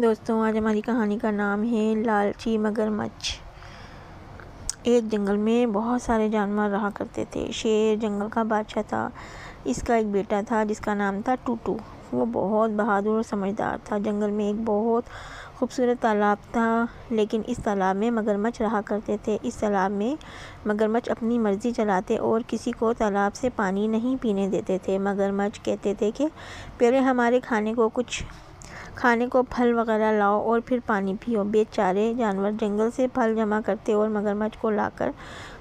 دوستوں، آج ہماری کہانی کا نام ہے لالچی مگرمچھ۔ ایک جنگل میں بہت سارے جانور رہا کرتے تھے۔ شیر جنگل کا بادشاہ تھا۔ اس کا ایک بیٹا تھا جس کا نام تھا ٹوٹو۔ وہ بہت بہادر اور سمجھدار تھا۔ جنگل میں ایک بہت خوبصورت تالاب تھا، لیکن اس تالاب میں مگرمچھ رہا کرتے تھے۔ اس تالاب میں مگرمچھ اپنی مرضی چلاتے اور کسی کو تالاب سے پانی نہیں پینے دیتے تھے۔ مگرمچھ کہتے تھے کہ پہلے ہمارے کھانے کو پھل وغیرہ لاؤ اور پھر پانی پیو۔ بیچارے جانور جنگل سے پھل جمع کرتے اور مگرمچھ کو لا کر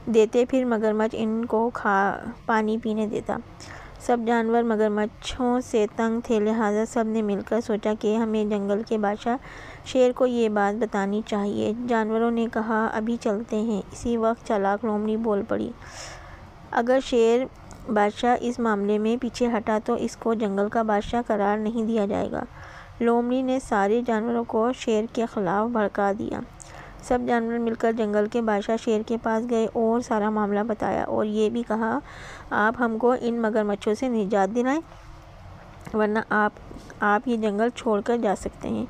دیتے، پھر مگرمچھ ان کو پانی پینے دیتا۔ سب جانور مگرمچھوں سے تنگ تھے، لہٰذا سب نے مل کر سوچا کہ ہمیں جنگل کے بادشاہ شیر کو یہ بات بتانی چاہیے۔ جانوروں نے کہا، ابھی چلتے ہیں۔ اسی وقت چالاک لومڑی بول پڑی، اگر شیر بادشاہ اس معاملے میں پیچھے ہٹا تو اس کو جنگل کا بادشاہ قرار نہیں دیا جائے گا۔ لومڑی نے سارے جانوروں کو شیر کے خلاف بھڑکا دیا۔ سب جانور مل کر جنگل کے بادشاہ شیر کے پاس گئے اور سارا معاملہ بتایا اور یہ بھی کہا، آپ ہم کو ان مگرمچھوں سے نجات دلائیں، ورنہ آپ یہ جنگل چھوڑ کر جا سکتے ہیں۔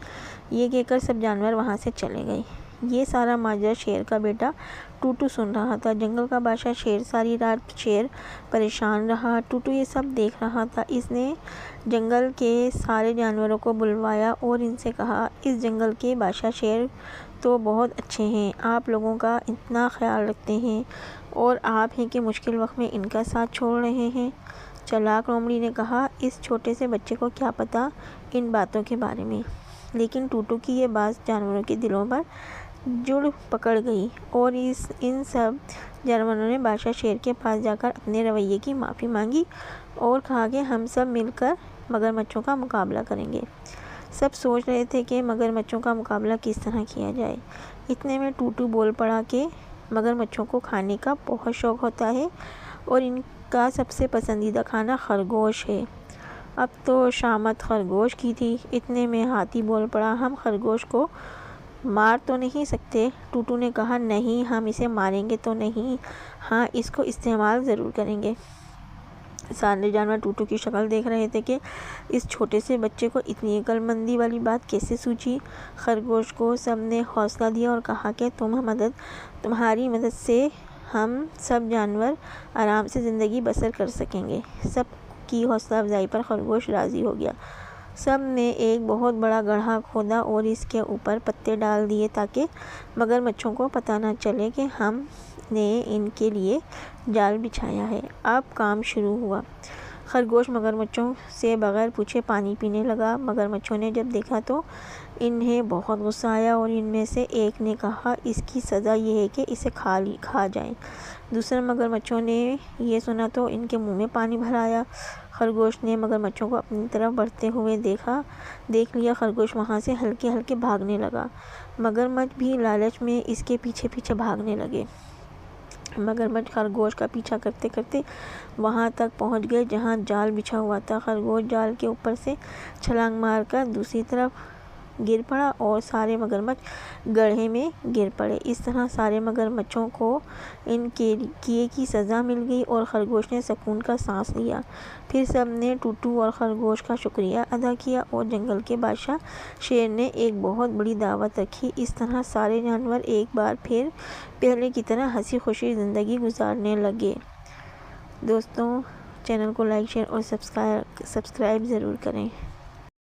یہ کہہ کر سب جانور وہاں سے چلے گئے۔ یہ سارا ماجرا شیر کا بیٹا ٹوٹو سن رہا تھا۔ جنگل کا بادشاہ شیر ساری رات پریشان رہا۔ ٹوٹو یہ سب دیکھ رہا تھا۔ اس نے جنگل کے سارے جانوروں کو بلوایا اور ان سے کہا، اس جنگل کے بادشاہ شیر تو بہت اچھے ہیں، آپ لوگوں کا اتنا خیال رکھتے ہیں، اور آپ ہیں کہ مشکل وقت میں ان کا ساتھ چھوڑ رہے ہیں۔ چالاک لومڑی نے کہا، اس چھوٹے سے بچے کو کیا پتہ ان باتوں کے بارے میں؟ لیکن ٹوٹو کی یہ بات جانوروں کے دلوں پر جڑ پکڑ گئی اور ان سب جانوروں نے بادشاہ شیر کے پاس جا کر اپنے رویے کی معافی مانگی اور کہا کہ ہم سب مل کر مگرمچھوں کا مقابلہ کریں گے۔ سب سوچ رہے تھے کہ مگرمچھوں کا مقابلہ کس طرح کیا جائے۔ اتنے میں ٹوٹو بول پڑا کہ مگرمچھوں کو کھانے کا بہت شوق ہوتا ہے اور ان کا سب سے پسندیدہ کھانا خرگوش ہے۔ اب تو شامت خرگوش کی تھی۔ اتنے میں ہاتھی بول پڑا، ہم خرگوش کو مار تو نہیں سکتے؟ ٹوٹو نے کہا، نہیں، ہم اسے ماریں گے تو نہیں، ہاں اس کو استعمال ضرور کریں گے۔ سارے جانور ٹوٹو کی شکل دیکھ رہے تھے کہ اس چھوٹے سے بچے کو اتنی عقل مندی والی بات کیسے سوچی۔ خرگوش کو سب نے حوصلہ دیا اور کہا کہ تمہاری مدد سے ہم سب جانور آرام سے زندگی بسر کر سکیں گے۔ سب کی حوصلہ افزائی پر خرگوش راضی ہو گیا۔ سب نے ایک بہت بڑا گڑھا کھودا اور اس کے اوپر پتے ڈال دیے تاکہ مگرمچھوں کو پتہ نہ چلے کہ ہم نے ان کے لیے جال بچھایا ہے۔ اب کام شروع ہوا۔ خرگوش مگرمچھوں سے بغیر پوچھے پانی پینے لگا۔ مگرمچھوں نے جب دیکھا تو انہیں بہت غصہ آیا اور ان میں سے ایک نے کہا، اس کی سزا یہ ہے کہ اسے کھا جائے۔ دوسرے مگرمچھوں نے یہ سنا تو ان کے منہ میں پانی بھر آیا۔ خرگوش نے مگرمچھوں کو اپنی طرف بڑھتے ہوئے دیکھ لیا۔ خرگوش وہاں سے ہلکے ہلکے بھاگنے لگا۔ مگرمچھ بھی لالچ میں اس کے پیچھے پیچھے بھاگنے لگے۔ مگرمچھ خرگوش کا پیچھا کرتے کرتے وہاں تک پہنچ گئے جہاں جال بچھا ہوا تھا۔ خرگوش جال کے اوپر سے چھلانگ مار کر دوسری طرف گر پڑا اور سارے مگرمچھ گڑھے میں گر پڑے۔ اس طرح سارے مگرمچھوں کو ان کے کیے کی سزا مل گئی اور خرگوش نے سکون کا سانس لیا۔ پھر سب نے ٹوٹو اور خرگوش کا شکریہ ادا کیا اور جنگل کے بادشاہ شیر نے ایک بہت بڑی دعوت رکھی۔ اس طرح سارے جانور ایک بار پھر پہلے کی طرح ہنسی خوشی زندگی گزارنے لگے۔ دوستوں، چینل کو لائک، شیئر اور سبسکرائب ضرور کریں۔